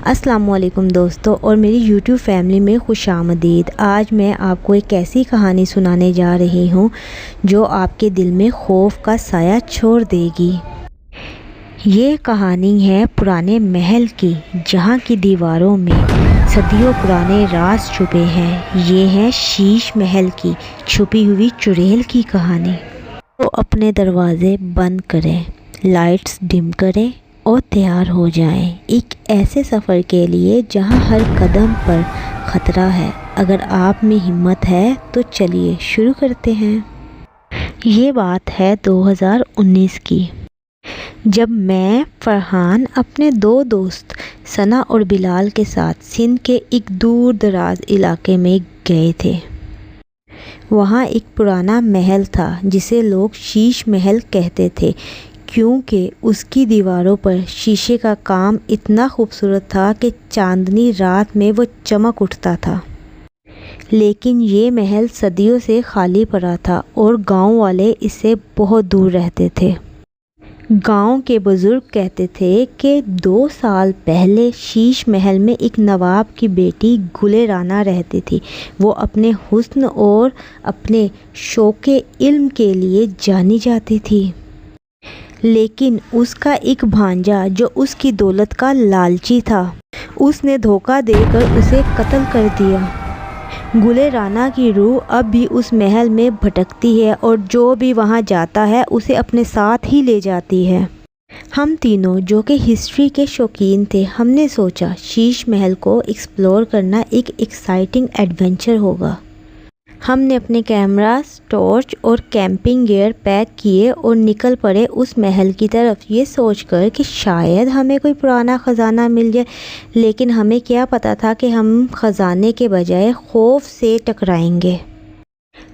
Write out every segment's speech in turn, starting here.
السلام علیکم دوستو اور میری یوٹیوب فیملی میں خوش آمدید۔ آج میں آپ کو ایک ایسی کہانی سنانے جا رہی ہوں جو آپ کے دل میں خوف کا سایہ چھوڑ دے گی۔ یہ کہانی ہے پرانے محل کی، جہاں کی دیواروں میں صدیوں پرانے راز چھپے ہیں۔ یہ ہے شیش محل کی چھپی ہوئی چڑیل کی کہانی۔ تو اپنے دروازے بند کریں، لائٹس ڈم کریں اور تیار ہو جائیں ایک ایسے سفر کے لیے جہاں ہر قدم پر خطرہ ہے۔ اگر آپ میں ہمت ہے تو چلیے شروع کرتے ہیں۔ یہ بات ہے 2019 کی، جب میں فرحان اپنے دو دوست ثنا اور بلال کے ساتھ سندھ کے ایک دور دراز علاقے میں گئے تھے۔ وہاں ایک پرانا محل تھا جسے لوگ شیش محل کہتے تھے، کیونکہ اس کی دیواروں پر شیشے کا کام اتنا خوبصورت تھا کہ چاندنی رات میں وہ چمک اٹھتا تھا۔ لیکن یہ محل صدیوں سے خالی پڑا تھا اور گاؤں والے اس سے بہت دور رہتے تھے۔ گاؤں کے بزرگ کہتے تھے کہ 2 سال پہلے شیش محل میں ایک نواب کی بیٹی گل رانا رہتی تھی۔ وہ اپنے حسن اور اپنے شوق علم کے لیے جانی جاتی تھی، لیکن اس کا ایک بھانجا جو اس کی دولت کا لالچی تھا، اس نے دھوکہ دے کر اسے قتل کر دیا۔ گل رانا کی روح اب بھی اس محل میں بھٹکتی ہے اور جو بھی وہاں جاتا ہے اسے اپنے ساتھ ہی لے جاتی ہے۔ ہم تینوں جو کہ ہسٹری کے شوقین تھے، ہم نے سوچا شیش محل کو ایکسپلور کرنا ایک ایکسائٹنگ ایڈونچر ہوگا۔ ہم نے اپنے کیمراز، ٹارچ اور کیمپنگ گیئر پیک کیے اور نکل پڑے اس محل کی طرف، یہ سوچ کر کہ شاید ہمیں کوئی پرانا خزانہ مل جائے، لیکن ہمیں کیا پتا تھا کہ ہم خزانے کے بجائے خوف سے ٹکرائیں گے۔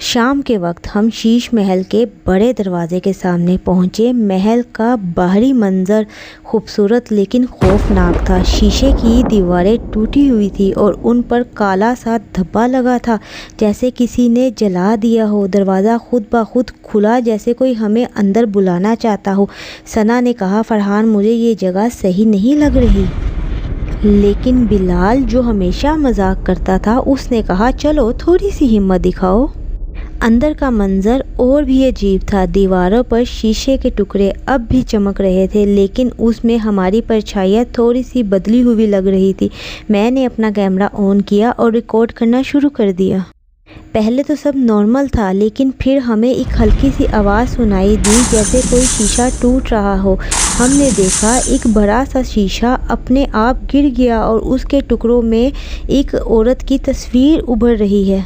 شام کے وقت ہم شیش محل کے بڑے دروازے کے سامنے پہنچے۔ محل کا باہری منظر خوبصورت لیکن خوفناک تھا۔ شیشے کی دیواریں ٹوٹی ہوئی تھی اور ان پر کالا سا دھبا لگا تھا، جیسے کسی نے جلا دیا ہو۔ دروازہ خود بخود کھلا جیسے کوئی ہمیں اندر بلانا چاہتا ہو۔ ثنا نے کہا، فرحان مجھے یہ جگہ صحیح نہیں لگ رہی۔ لیکن بلال جو ہمیشہ مذاق کرتا تھا، اس نے کہا، چلو تھوڑی سی ہمت دکھاؤ۔ اندر کا منظر اور بھی عجیب تھا۔ دیواروں پر شیشے کے ٹکڑے اب بھی چمک رہے تھے، لیکن اس میں ہماری پرچھائیاں تھوڑی سی بدلی ہوئی لگ رہی تھی۔ میں نے اپنا کیمرہ آن کیا اور ریکارڈ کرنا شروع کر دیا۔ پہلے تو سب نارمل تھا، لیکن پھر ہمیں ایک ہلکی سی آواز سنائی دی، جیسے کوئی شیشہ ٹوٹ رہا ہو۔ ہم نے دیکھا ایک بڑا سا شیشہ اپنے آپ گر گیا اور اس کے ٹکڑوں میں ایک عورت کی تصویر ابھر رہی ہے۔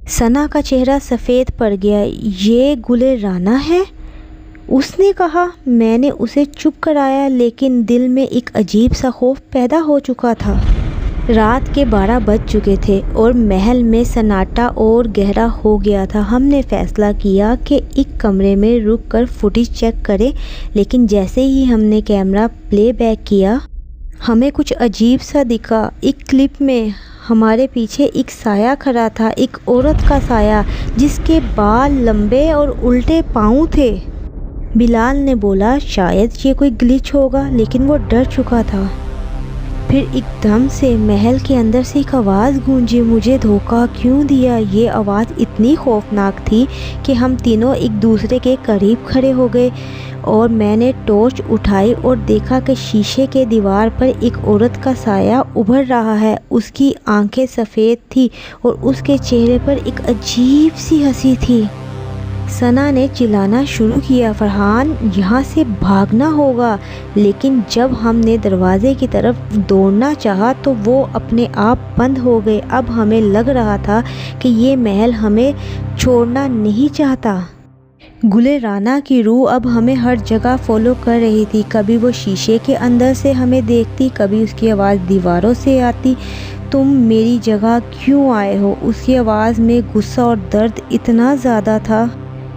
ثنا کا چہرہ سفید پڑ گیا۔ یہ گل رانا ہے؟ اس نے کہا۔ میں نے اسے چپ کرایا، لیکن دل میں ایک عجیب سا خوف پیدا ہو چکا تھا۔ رات کے 12 بج چکے تھے اور محل میں سناٹا اور گہرا ہو گیا تھا۔ ہم نے فیصلہ کیا کہ ایک کمرے میں رک کر فوٹیج چیک کریں، لیکن جیسے ہی ہم نے کیمرہ پلے بیک کیا، ہمیں کچھ عجیب سا دکھا۔ ایک کلپ میں ہمارے پیچھے ایک سایہ کھڑا تھا، ایک عورت کا سایہ جس کے بال لمبے اور الٹے پاؤں تھے۔ بلال نے بولا، شاید یہ کوئی گلچ ہوگا، لیکن وہ ڈر چکا تھا۔ پھر ایک دم سے محل کے اندر سے ایک آواز گونجی، مجھے دھوکہ کیوں دیا؟ یہ آواز اتنی خوفناک تھی کہ ہم تینوں ایک دوسرے کے قریب کھڑے ہو گئے اور میں نے ٹارچ اٹھائی اور دیکھا کہ شیشے کے دیوار پر ایک عورت کا سایہ ابھر رہا ہے۔ اس کی آنکھیں سفید تھی اور اس کے چہرے پر ایک عجیب سی ہنسی تھی۔ ثنا نے چلانا شروع کیا، فرحان یہاں سے بھاگنا ہوگا، لیکن جب ہم نے دروازے کی طرف دوڑنا چاہا تو وہ اپنے آپ بند ہو گئے۔ اب ہمیں لگ رہا تھا کہ یہ محل ہمیں چھوڑنا نہیں چاہتا۔ گل رانا کی روح اب ہمیں ہر جگہ فالو کر رہی تھی۔ کبھی وہ شیشے کے اندر سے ہمیں دیکھتی، کبھی اس کی آواز دیواروں سے آتی، تم میری جگہ کیوں آئے ہو؟ اس کی آواز میں غصہ اور درد اتنا زیادہ تھا۔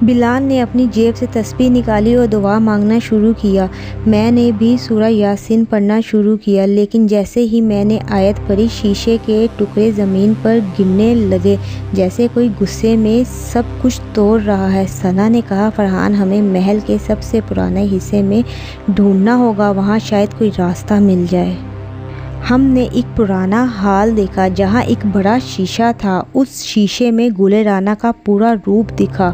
بلال نے اپنی جیب سے تسبیح نکالی اور دعا مانگنا شروع کیا۔ میں نے بھی سورہ یاسین پڑھنا شروع کیا، لیکن جیسے ہی میں نے آیت پڑھی، شیشے کے ٹکڑے زمین پر گرنے لگے، جیسے کوئی غصے میں سب کچھ توڑ رہا ہے۔ ثنا نے کہا، فرحان ہمیں محل کے سب سے پرانے حصے میں ڈھونڈنا ہوگا، وہاں شاید کوئی راستہ مل جائے۔ ہم نے ایک پرانا ہال دیکھا جہاں ایک بڑا شیشہ تھا۔ اس شیشے میں گل رانا کا پورا روپ دکھا۔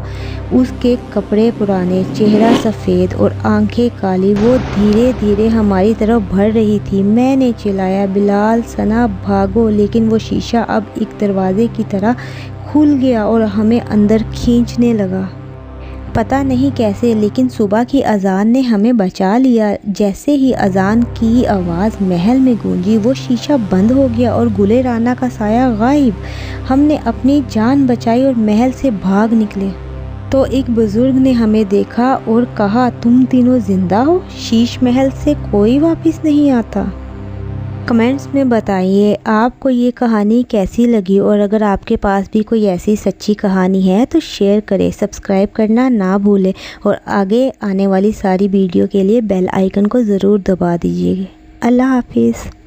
اس کے کپڑے پرانے، چہرہ سفید اور آنکھیں کالی۔ وہ دھیرے دھیرے ہماری طرف بڑھ رہی تھی۔ میں نے چلایا، بلال، ثنا بھاگو، لیکن وہ شیشہ اب ایک دروازے کی طرح کھل گیا اور ہمیں اندر کھینچنے لگا۔ پتہ نہیں کیسے، لیکن صبح کی اذان نے ہمیں بچا لیا۔ جیسے ہی اذان کی آواز محل میں گونجی، وہ شیشہ بند ہو گیا اور گل رانا کا سایہ غائب۔ ہم نے اپنی جان بچائی اور محل سے بھاگ نکلے تو ایک بزرگ نے ہمیں دیکھا اور کہا، تم تینوں زندہ ہو؟ شیش محل سے کوئی واپس نہیں آتا۔ کمنٹس میں بتائیے آپ کو یہ کہانی کیسی لگی، اور اگر آپ کے پاس بھی کوئی ایسی سچی کہانی ہے تو شیئر کریں، سبسکرائب کرنا نہ بھولیں، اور آگے آنے والی ساری ویڈیو کے لیے بیل آئیکن کو ضرور دبا دیجیے۔ اللہ حافظ۔